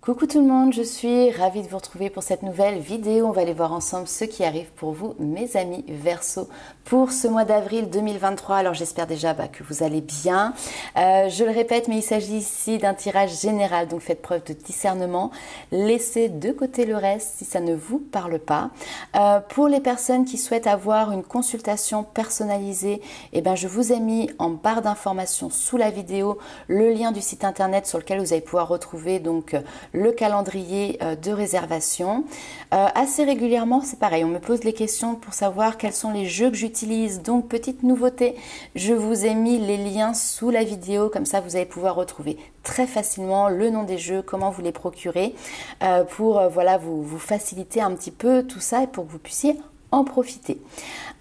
Coucou tout le monde, je suis ravie de vous retrouver pour cette nouvelle vidéo. On va aller voir ensemble ce qui arrive pour vous, mes amis Verseau, pour ce mois d'avril 2023. Alors j'espère déjà que vous allez bien. Je le répète, mais il s'agit ici d'un tirage général, donc faites preuve de discernement. Laissez de côté le reste si ça ne vous parle pas. Pour les personnes qui souhaitent avoir une consultation personnalisée, je vous ai mis en barre d'informations sous la vidéo le lien du site internet sur lequel vous allez pouvoir retrouver donc le calendrier de réservation. Assez régulièrement, c'est pareil, on me pose les questions pour savoir quels sont les jeux que j'utilise. Donc, petite nouveauté, je vous ai mis les liens sous la vidéo, comme ça vous allez pouvoir retrouver très facilement le nom des jeux, comment vous les procurer, pour vous faciliter un petit peu tout ça et pour que vous puissiez en profiter.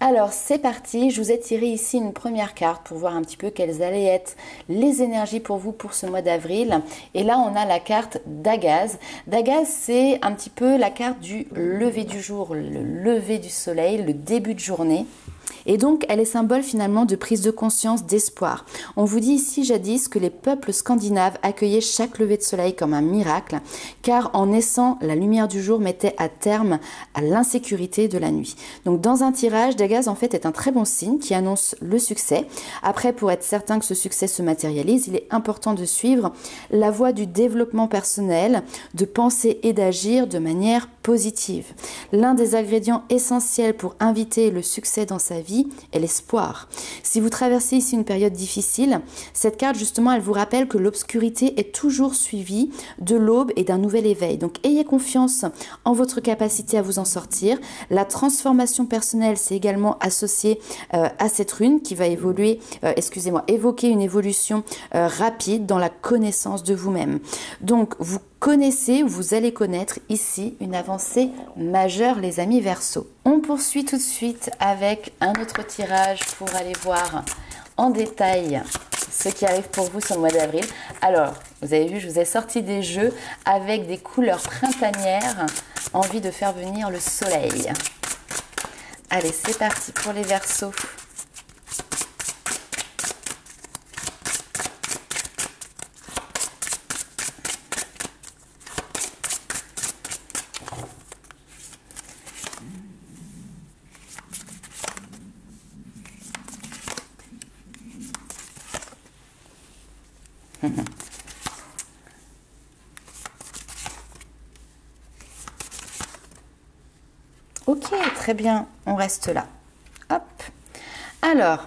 Alors c'est parti, je vous ai tiré ici une première carte pour voir un petit peu quelles allaient être les énergies pour vous pour ce mois d'avril. Et là on a la carte d'Agaz. D'Agaz, c'est un petit peu la carte du lever du jour, le lever du soleil, le début de journée. Et donc, elle est symbole finalement de prise de conscience, d'espoir. On vous dit ici jadis que les peuples scandinaves accueillaient chaque lever de soleil comme un miracle, car en naissant, la lumière du jour mettait à terme à l'insécurité de la nuit. Donc, dans un tirage, Dagaz en fait est un très bon signe qui annonce le succès. Après, pour être certain que ce succès se matérialise, il est important de suivre la voie du développement personnel, de penser et d'agir de manière positive. L'un des ingrédients essentiels pour inviter le succès dans sa vie est l'espoir. Si vous traversez ici une période difficile, cette carte justement elle vous rappelle que l'obscurité est toujours suivie de l'aube et d'un nouvel éveil. Donc ayez confiance en votre capacité à vous en sortir. La transformation personnelle c'est également associé à cette rune qui va évoluer, évoquer une évolution rapide dans la connaissance de vous-même. Donc vous connaissez ou vous allez connaître ici une avancée majeure les amis Verseau. On poursuit tout de suite avec un autre tirage pour aller voir en détail ce qui arrive pour vous sur le mois d'avril. Alors, vous avez vu, je vous ai sorti des jeux avec des couleurs printanières, envie de faire venir le soleil. Allez, c'est parti pour les Verseaux. Ok, très bien, on reste là. Hop. Alors,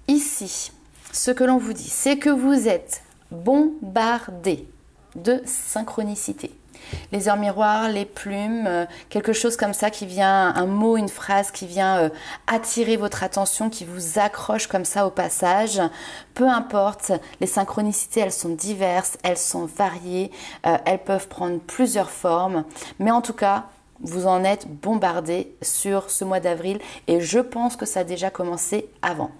ici, ce que l'on vous dit, c'est que vous êtes bombardé de synchronicité. Les heures miroirs, les plumes, quelque chose comme ça qui vient, un mot, une phrase qui vient attirer votre attention, qui vous accroche comme ça au passage. Peu importe, les synchronicités, elles sont diverses, elles sont variées, elles peuvent prendre plusieurs formes. Mais en tout cas, vous en êtes bombardé sur ce mois d'avril et je pense que ça a déjà commencé avant.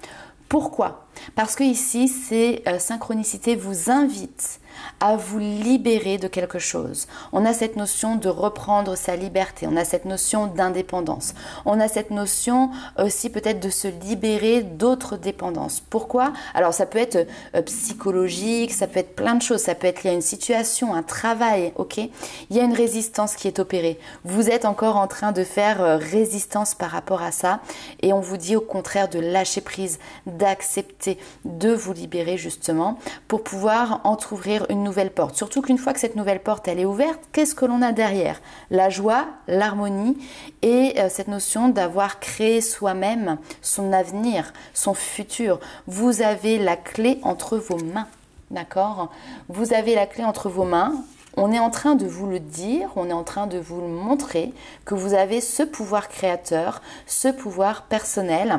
Pourquoi ? Parce que ici, ces synchronicités vous invitent à vous libérer de quelque chose. On a cette notion de reprendre sa liberté, on a cette notion d'indépendance, on a cette notion aussi peut-être de se libérer d'autres dépendances. Pourquoi ? Alors ça peut être psychologique, ça peut être plein de choses, ça peut être lié à une situation, un travail, ok ? Il y a une résistance qui est opérée. Vous êtes encore en train de faire résistance par rapport à ça et on vous dit au contraire de lâcher prise, d'accepter, de vous libérer justement pour pouvoir entrouvrir une nouvelle porte. Surtout qu'une fois que cette nouvelle porte elle est ouverte, qu'est-ce que l'on a derrière ? La joie, l'harmonie et cette notion d'avoir créé soi-même son avenir, son futur. Vous avez la clé entre vos mains, d'accord ? Vous avez la clé entre vos mains. On est en train de vous le dire, on est en train de vous le montrer que vous avez ce pouvoir créateur, ce pouvoir personnel.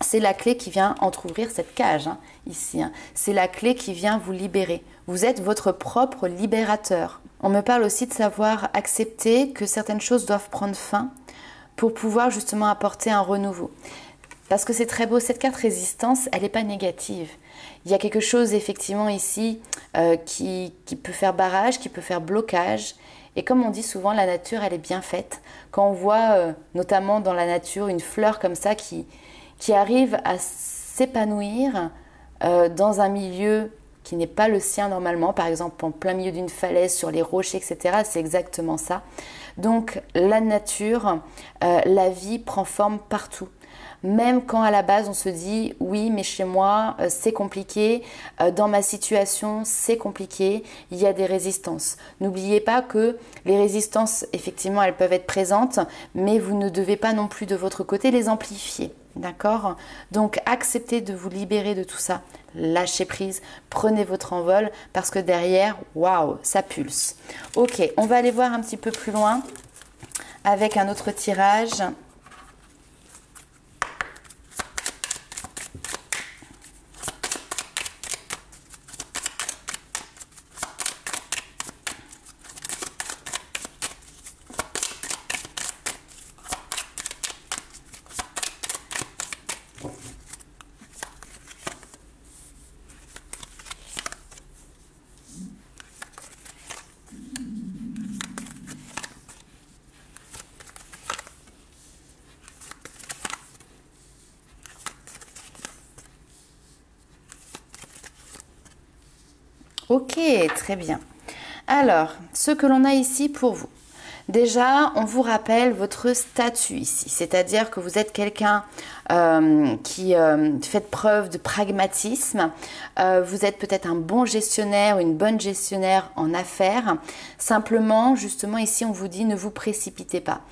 C'est la clé qui vient entrouvrir cette cage, ici. C'est la clé qui vient vous libérer. Vous êtes votre propre libérateur. On me parle aussi de savoir accepter que certaines choses doivent prendre fin pour pouvoir justement apporter un renouveau. Parce que c'est très beau, cette carte résistance, elle n'est pas négative. Il y a quelque chose effectivement ici qui peut faire barrage, qui peut faire blocage. Et comme on dit souvent, la nature, elle est bien faite. Quand on voit notamment dans la nature une fleur comme ça qui arrive à s'épanouir dans un milieu qui n'est pas le sien normalement, par exemple en plein milieu d'une falaise, sur les rochers, etc. C'est exactement ça. Donc la nature, la vie prend forme partout. Même quand à la base on se dit oui mais chez moi c'est compliqué, dans ma situation c'est compliqué, il y a des résistances. N'oubliez pas que les résistances effectivement elles peuvent être présentes, mais vous ne devez pas non plus de votre côté les amplifier. D'accord? Donc acceptez de vous libérer de tout ça, lâchez prise, prenez votre envol parce que derrière, waouh, ça pulse. Ok, on va aller voir un petit peu plus loin avec un autre tirage. Ok, très bien. Alors, ce que l'on a ici pour vous. Déjà, on vous rappelle votre statut ici, c'est-à-dire que vous êtes quelqu'un qui fait preuve de pragmatisme, vous êtes peut-être un bon gestionnaire ou une bonne gestionnaire en affaires. Simplement, justement, ici, on vous dit ne vous précipitez pas.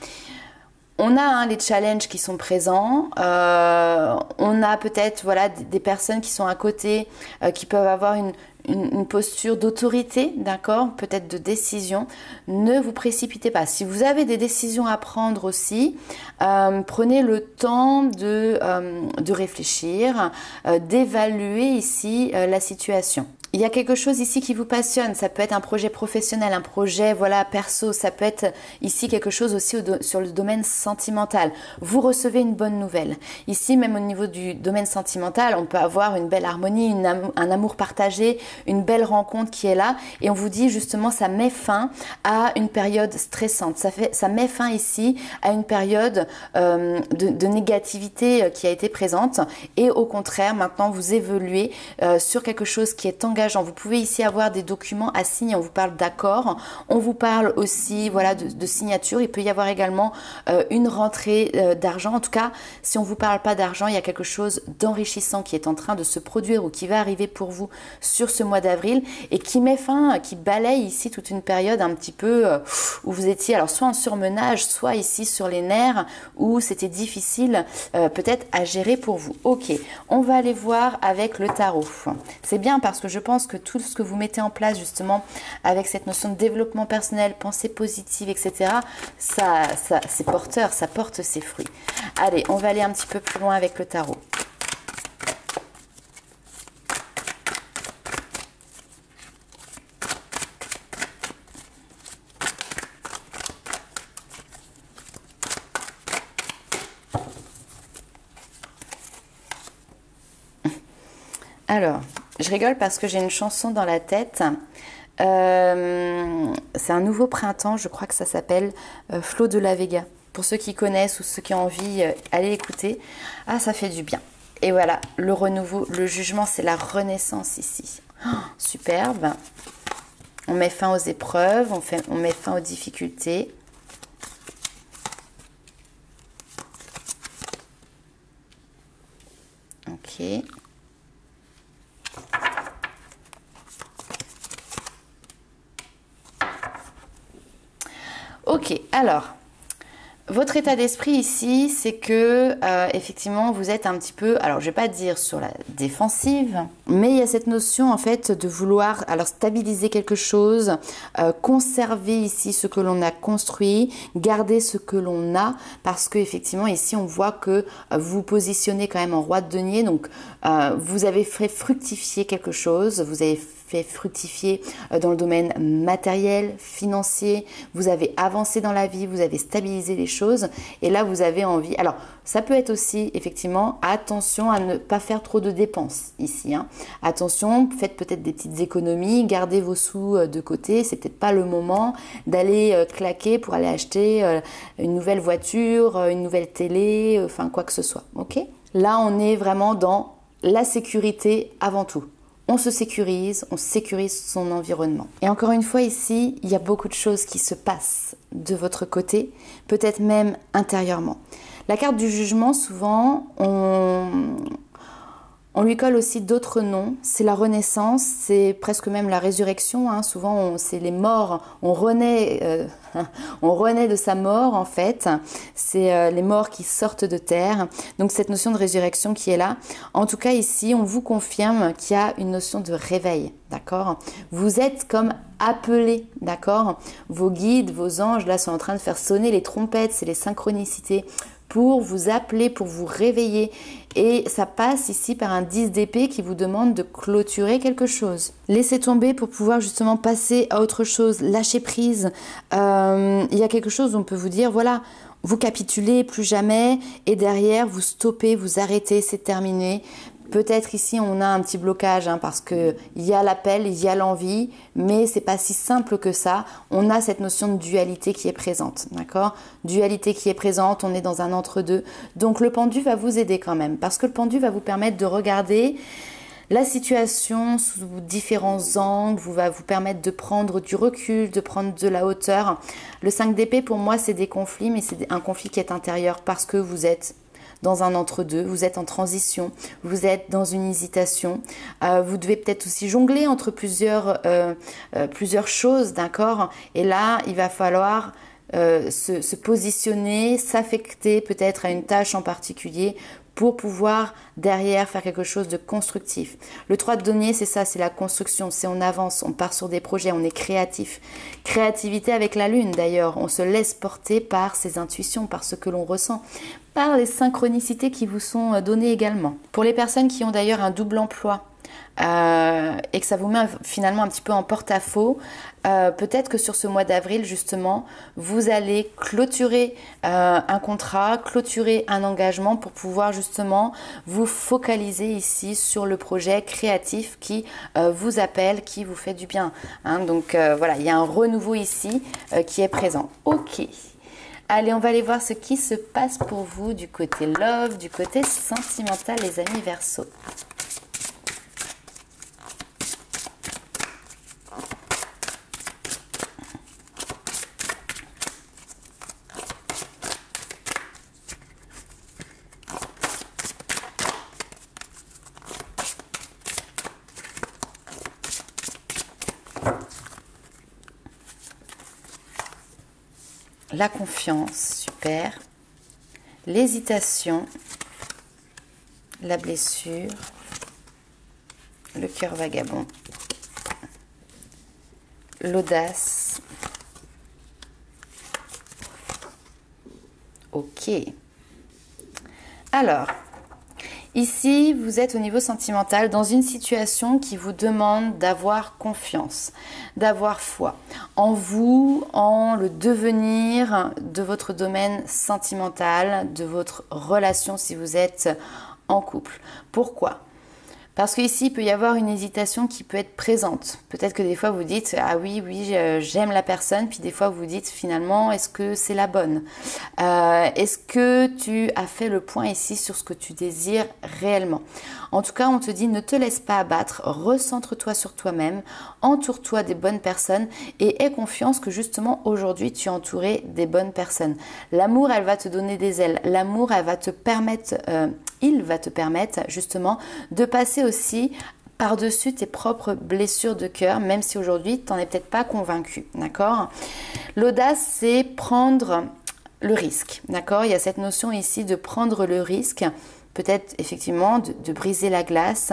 On a les challenges qui sont présents, on a peut-être voilà, des personnes qui sont à côté, qui peuvent avoir une posture d'autorité, d'accord, peut-être de décision. Ne vous précipitez pas. Si vous avez des décisions à prendre aussi, prenez le temps de réfléchir, d'évaluer ici la situation. Il y a quelque chose ici qui vous passionne, ça peut être un projet professionnel, un projet voilà perso, ça peut être ici quelque chose aussi sur le domaine sentimental. Vous recevez une bonne nouvelle. Ici, même au niveau du domaine sentimental, on peut avoir une belle harmonie, un amour partagé, une belle rencontre qui est là et on vous dit justement ça met fin à une période stressante. Ça met fin ici à une période de négativité qui a été présente et au contraire, maintenant vous évoluez sur quelque chose qui est engageant. Vous pouvez ici avoir des documents à signer, on vous parle d'accord, on vous parle aussi voilà, de signature, il peut y avoir également une rentrée d'argent. En tout cas, si on ne vous parle pas d'argent, il y a quelque chose d'enrichissant qui est en train de se produire ou qui va arriver pour vous sur ce mois d'avril et qui met fin, qui balaye ici toute une période un petit peu où vous étiez alors soit en surmenage, soit ici sur les nerfs, où c'était difficile peut-être à gérer pour vous. Ok, on va aller voir avec le tarot. C'est bien parce que je pense que tout ce que vous mettez en place justement avec cette notion de développement personnel, pensée positive, etc., c'est porteur, ça porte ses fruits. Allez, on va aller un petit peu plus loin avec le tarot. Alors, je rigole parce que j'ai une chanson dans la tête. C'est un nouveau printemps, je crois que ça s'appelle Flo de la Vega. Pour ceux qui connaissent ou ceux qui ont envie, allez écouter. Ah, ça fait du bien. Et voilà, le renouveau, le jugement, c'est la renaissance ici. Oh, superbe. On met fin aux épreuves, on met fin aux difficultés. Ok. Ok, alors, votre état d'esprit ici, c'est que effectivement, vous êtes un petit peu, alors je vais pas dire sur la défensive, mais il y a cette notion en fait de vouloir alors stabiliser quelque chose, conserver ici ce que l'on a construit, garder ce que l'on a, parce que effectivement ici on voit que vous vous positionnez quand même en roi de denier, donc vous avez fait fructifier quelque chose, vous avez fait fructifier dans le domaine matériel, financier, vous avez avancé dans la vie, vous avez stabilisé les choses et là vous avez envie, alors ça peut être aussi effectivement attention à ne pas faire trop de dépenses ici, hein. Attention, faites peut-être des petites économies, gardez vos sous de côté, c'est peut-être pas le moment d'aller claquer pour aller acheter une nouvelle voiture, une nouvelle télé, enfin quoi que ce soit, ok? Là on est vraiment dans la sécurité avant tout. on se sécurise, on sécurise son environnement. Et encore une fois ici, il y a beaucoup de choses qui se passent de votre côté, peut-être même intérieurement. La carte du jugement, souvent, on lui colle aussi d'autres noms. C'est la renaissance, c'est presque même la résurrection. Hein. Souvent, c'est les morts. On renaît de sa mort, en fait. C'est les morts qui sortent de terre. Donc, cette notion de résurrection qui est là. En tout cas, ici, on vous confirme qu'il y a une notion de réveil. D'accord? Vous êtes comme appelés. D'accord? Vos guides, vos anges, là, sont en train de faire sonner les trompettes. C'est les synchronicités pour vous appeler, pour vous réveiller. Et ça passe ici par un 10 d'épée qui vous demande de clôturer quelque chose. Laissez tomber pour pouvoir justement passer à autre chose, lâcher prise. Il y a quelque chose où on peut vous dire, voilà, vous capitulez plus jamais et derrière vous stoppez, vous arrêtez, c'est terminé. Peut-être ici on a un petit blocage hein, parce qu'il y a l'appel, il y a l'envie, mais c'est pas si simple que ça. On a cette notion de dualité qui est présente, d'accord? Dualité qui est présente, on est dans un entre-deux. Donc le pendu va vous aider quand même parce que le pendu va vous permettre de regarder la situation sous différents angles, va vous permettre de prendre du recul, de prendre de la hauteur. Le 5 d'épée pour moi c'est des conflits, mais c'est un conflit qui est intérieur parce que vous êtes dans un entre-deux, vous êtes en transition, vous êtes dans une hésitation, vous devez peut-être aussi jongler entre plusieurs choses, d'accord? Et là, il va falloir se positionner, s'affecter peut-être à une tâche en particulier pour pouvoir derrière faire quelque chose de constructif. Le 3 de denier, c'est ça, c'est la construction, c'est on avance, on part sur des projets, on est créatif. Créativité avec la lune d'ailleurs, on se laisse porter par ses intuitions, par ce que l'on ressent, par les synchronicités qui vous sont données également. Pour les personnes qui ont d'ailleurs un double emploi, et que ça vous met finalement un petit peu en porte-à-faux, peut-être que sur ce mois d'avril justement vous allez clôturer un contrat, clôturer un engagement pour pouvoir justement vous focaliser ici sur le projet créatif qui vous appelle, qui vous fait du bien hein. Donc voilà, il y a un renouveau ici qui est présent. Ok, allez, on va aller voir ce qui se passe pour vous du côté love, du côté sentimental les amis Verseau. La confiance, super. L'hésitation, la blessure, le cœur vagabond, l'audace. Ok. Alors, ici, vous êtes au niveau sentimental dans une situation qui vous demande d'avoir confiance, d'avoir foi en vous, en le devenir de votre domaine sentimental, de votre relation si vous êtes en couple. Pourquoi ? Parce qu'ici, il peut y avoir une hésitation qui peut être présente. Peut-être que des fois, vous dites « Ah oui, j'aime la personne », puis des fois, vous dites finalement « Est-ce que c'est la bonne ?» Est-ce que tu as fait le point ici sur ce que tu désires réellement? En tout cas, on te dit « Ne te laisse pas abattre, recentre-toi sur toi-même, entoure-toi des bonnes personnes et aie confiance que justement, aujourd'hui, tu es entouré des bonnes personnes. » L'amour, elle va te donner des ailes. L'amour, elle va te permettre... il va te permettre justement de passer aussi par-dessus tes propres blessures de cœur, même si aujourd'hui, tu n'en es peut-être pas convaincu, d'accord? L'audace, c'est prendre le risque, d'accord? Il y a cette notion ici de prendre le risque, peut-être effectivement de briser la glace,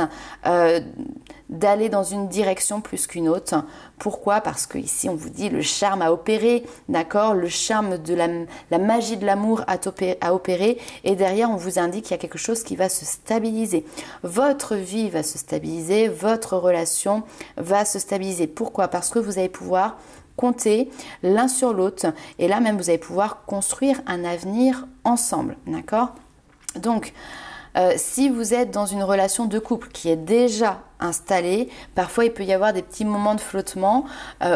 d'aller dans une direction plus qu'une autre. Pourquoi? Parce que ici on vous dit le charme a opéré, d'accord? Le charme de la magie de l'amour a opéré et derrière on vous indique qu'il y a quelque chose qui va se stabiliser. Votre vie va se stabiliser, votre relation va se stabiliser. Pourquoi? Parce que vous allez pouvoir compter l'un sur l'autre et là même vous allez pouvoir construire un avenir ensemble, d'accord? Donc si vous êtes dans une relation de couple qui est déjà installée, parfois il peut y avoir des petits moments de flottement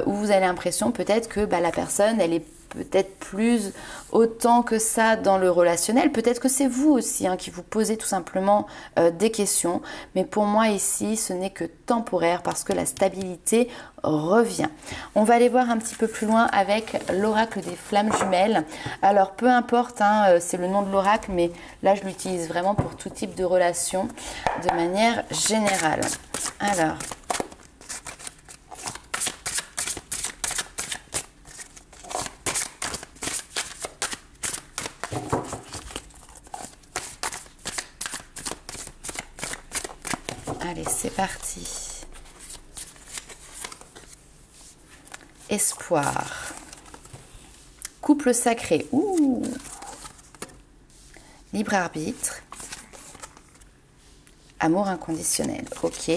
où vous avez l'impression peut-être que la personne elle est peut-être plus autant que ça dans le relationnel. Peut-être que c'est vous aussi hein, qui vous posez tout simplement des questions. Mais pour moi ici, ce n'est que temporaire parce que la stabilité revient. On va aller voir un petit peu plus loin avec l'oracle des flammes jumelles. Alors peu importe, hein, c'est le nom de l'oracle, mais là je l'utilise vraiment pour tout type de relation de manière générale. Alors... Allez, c'est parti. Espoir. Couple sacré. Ouh. Libre arbitre. Amour inconditionnel. Ok.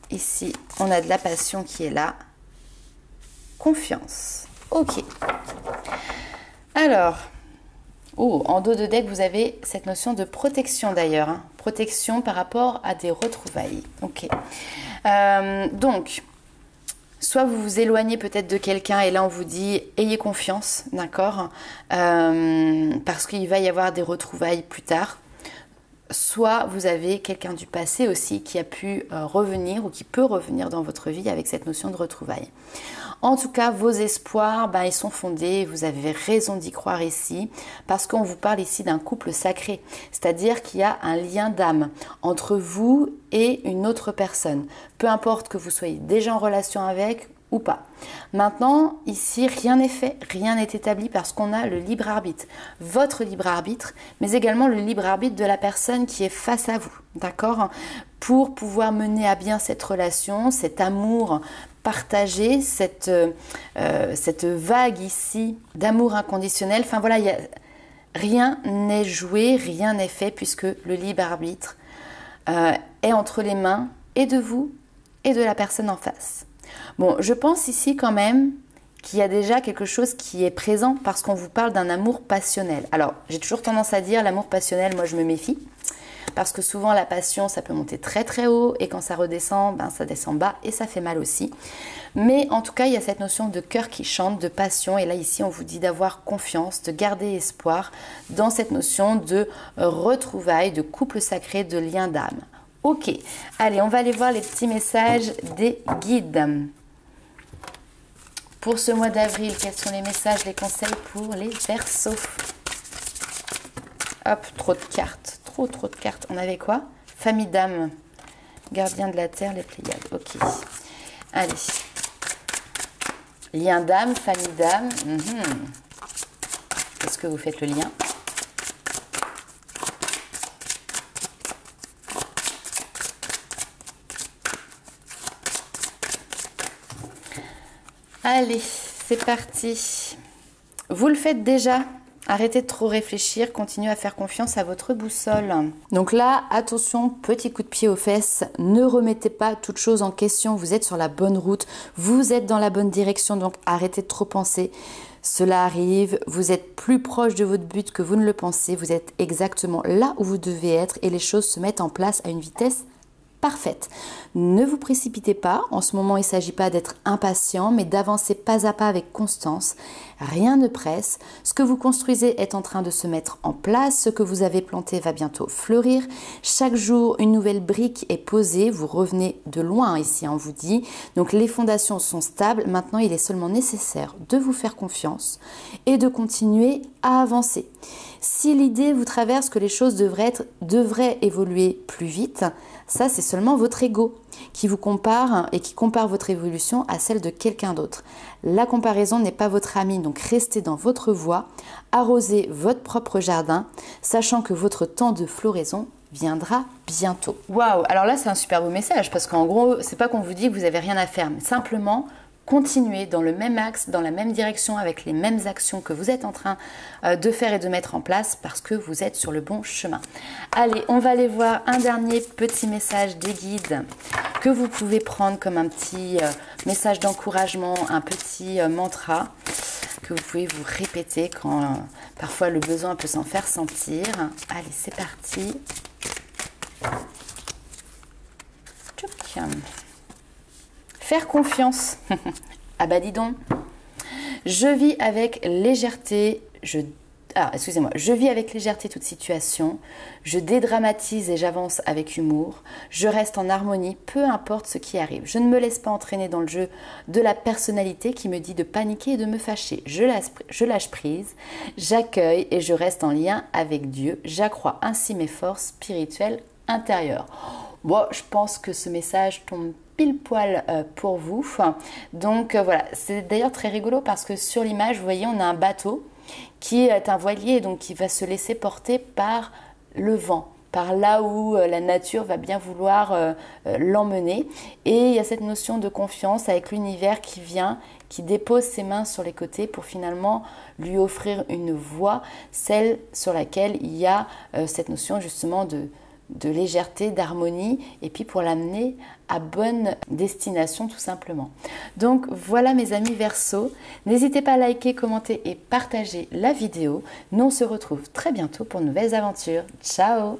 Ici, on a de la passion qui est là. Confiance. Ok. Alors... Oh, en dos de deck, vous avez cette notion de protection d'ailleurs. Hein. Protection par rapport à des retrouvailles. Ok. Donc, soit vous vous éloignez peut-être de quelqu'un et là on vous dit ayez confiance, d'accord, parce qu'il va y avoir des retrouvailles plus tard. Soit vous avez quelqu'un du passé aussi qui a pu revenir ou qui peut revenir dans votre vie avec cette notion de retrouvailles. En tout cas, vos espoirs, ils sont fondés, vous avez raison d'y croire ici, parce qu'on vous parle ici d'un couple sacré, c'est-à-dire qu'il y a un lien d'âme entre vous et une autre personne, peu importe que vous soyez déjà en relation avec ou pas. Maintenant, ici, rien n'est fait, rien n'est établi parce qu'on a le libre arbitre, votre libre arbitre, mais également le libre arbitre de la personne qui est face à vous, d'accord? Pour pouvoir mener à bien cette relation, cet amour partagé, cette vague ici d'amour inconditionnel. Enfin voilà, rien n'est joué, rien n'est fait puisque le libre arbitre est entre les mains et de vous et de la personne en face. Bon, je pense ici quand même qu'il y a déjà quelque chose qui est présent parce qu'on vous parle d'un amour passionnel. Alors, j'ai toujours tendance à dire l'amour passionnel, moi je me méfie. Parce que souvent la passion, ça peut monter très très haut et quand ça redescend, ça descend bas et ça fait mal aussi. Mais en tout cas, il y a cette notion de cœur qui chante, de passion. Et là, ici, on vous dit d'avoir confiance, de garder espoir dans cette notion de retrouvailles, de couple sacré, de lien d'âme. Ok, allez, on va aller voir les petits messages des guides. Pour ce mois d'avril, quels sont les messages, les conseils pour les Verseaux? Hop, trop de cartes. Trop de cartes. On avait quoi? Famille d'âme. Gardien de la terre, les Pléiades. Ok. Allez. Lien d'âme, famille d'âme. Est-ce que vous faites le lien? Allez, c'est parti. Vous le faites déjà? Arrêtez de trop réfléchir, continuez à faire confiance à votre boussole. Donc là, attention, petit coup de pied aux fesses, ne remettez pas toute chose en question, vous êtes sur la bonne route, vous êtes dans la bonne direction, donc arrêtez de trop penser. Cela arrive, vous êtes plus proche de votre but que vous ne le pensez, vous êtes exactement là où vous devez être et les choses se mettent en place à une vitesse parfaite. Ne vous précipitez pas, en ce moment il ne s'agit pas d'être impatient, mais d'avancer pas à pas avec constance. Rien ne presse, ce que vous construisez est en train de se mettre en place, ce que vous avez planté va bientôt fleurir. Chaque jour, une nouvelle brique est posée, vous revenez de loin ici, on vous dit. Donc les fondations sont stables, maintenant il est seulement nécessaire de vous faire confiance et de continuer à avancer. Si l'idée vous traverse que les choses devraient évoluer plus vite, ça c'est seulement votre ego qui vous compare et qui compare votre évolution à celle de quelqu'un d'autre. La comparaison n'est pas votre amie, donc restez dans votre voie, arrosez votre propre jardin, sachant que votre temps de floraison viendra bientôt. Waouh, alors là c'est un super beau message parce qu'en gros, c'est pas qu'on vous dit que vous n'avez rien à faire, mais simplement continuez dans le même axe, dans la même direction, avec les mêmes actions que vous êtes en train de faire et de mettre en place parce que vous êtes sur le bon chemin. Allez, on va aller voir un dernier petit message des guides que vous pouvez prendre comme un petit message d'encouragement, un petit mantra que vous pouvez vous répéter quand parfois le besoin peut s'en faire sentir. Allez, c'est parti. Tchouk. Faire confiance. Ah bah dis donc. Je vis avec légèreté, je vis avec légèreté toute situation, je dédramatise et j'avance avec humour, je reste en harmonie, peu importe ce qui arrive. Je ne me laisse pas entraîner dans le jeu de la personnalité qui me dit de paniquer et de me fâcher. Je lâche prise, j'accueille et je reste en lien avec Dieu. J'accrois ainsi mes forces spirituelles intérieures. Bon, je pense que ce message tombe pile poil pour vous. Donc voilà, c'est d'ailleurs très rigolo parce que sur l'image, vous voyez, on a un bateau qui est un voilier, donc qui va se laisser porter par le vent, par là où la nature va bien vouloir l'emmener. Et il y a cette notion de confiance avec l'univers qui vient, qui dépose ses mains sur les côtés pour finalement lui offrir une voie, celle sur laquelle il y a cette notion justement de légèreté, d'harmonie, et puis pour l'amener à bonne destination tout simplement. Donc voilà mes amis Verseau, n'hésitez pas à liker, commenter et partager la vidéo. Nous on se retrouve très bientôt pour de nouvelles aventures. Ciao!